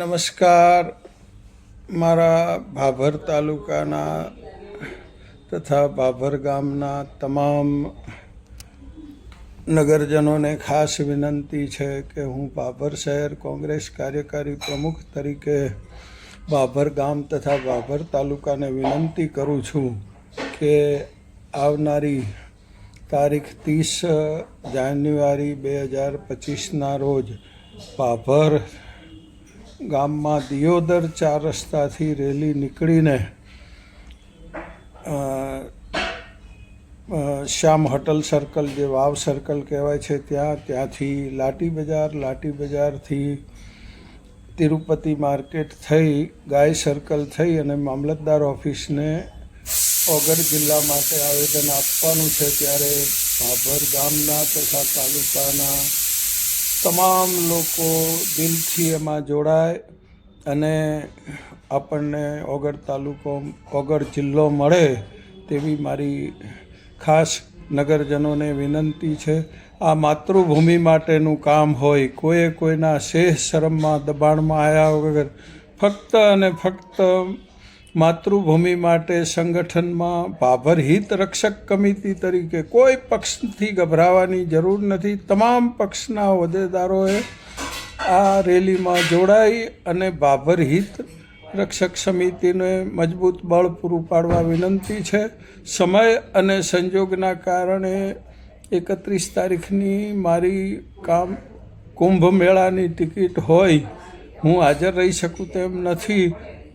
નમસ્કાર. મારા ભાભર તાલુકાના તથા ભાભર ગામના તમામ નગરજનોને ખાસ વિનંતી છે કે હું ભાભર શહેર કોંગ્રેસ કાર્યકારી પ્રમુખ તરીકે ભાભર ગામ તથા ભાભર તાલુકાને વિનંતી કરું છું કે આવનારી તારીખ 30 જાન્યુઆરી 2025ના રોજ ભાભર ગામમાં દિયોદર 4 રસ્તાથી રેલી નીકળીને શ્યામ હોટલ સર્કલ, જે વાવ સર્કલ કહેવાય છે, ત્યાંથી લાઠી બજારથી તિરુપતિ માર્કેટ થઈ ગાય સર્કલ થઈ અને મામલતદાર ઓફિસને ઓગળ જિલ્લા માટે આવેદન આપવાનું છે. ત્યારે ભાભર ગામના તથા તાલુકાના તમામ લોકો દિલથી એમાં જોડાય અને આપણને ઓગળ જિલ્લો મળે તેવી મારી ખાસ નગરજનોને વિનંતી છે. આ માતૃભૂમિ માટેનું કામ હોય, કોઈના શેહ શરમમાં દબાણમાં આવ્યા વગર ફક્ત અને ફક્ત માતૃભૂમિ માટે સંગઠનમાં ભાભર હિત રક્ષક કમિટી તરીકે કોઈ પક્ષથી ગભરાવાની જરૂર નથી. તમામ પક્ષના હોદ્દેદારોએ આ રેલીમાં જોડાઈ અને ભાભર હિત રક્ષક સમિતિને મજબૂત બળ પૂરું પાડવા વિનંતી છે. સમય અને સંજોગના કારણે 31 તારીખની મારી કુંભ મેળાની ટિકિટ હોય, હું હાજર રહી શકું તેમ નથી.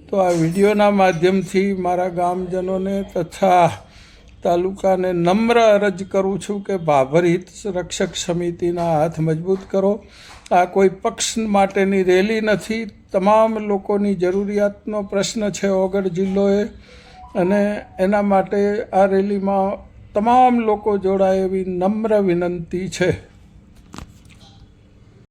તો આ વિડીયોના માધ્યમથી મારા ગામજનોને તથા તાલુકાને નમ્ર અરજ કરું છું કે ભાભર હિત રક્ષક સમિતિના હાથ મજબૂત કરો. આ કોઈ પક્ષ માટેની રેલી નથી, તમામ લોકોની જરૂરિયાતનો પ્રશ્ન છે ઓગળ જિલ્લોએ, અને એના માટે આ રેલીમાં તમામ લોકો જોડાય એવી નમ્ર વિનંતી છે.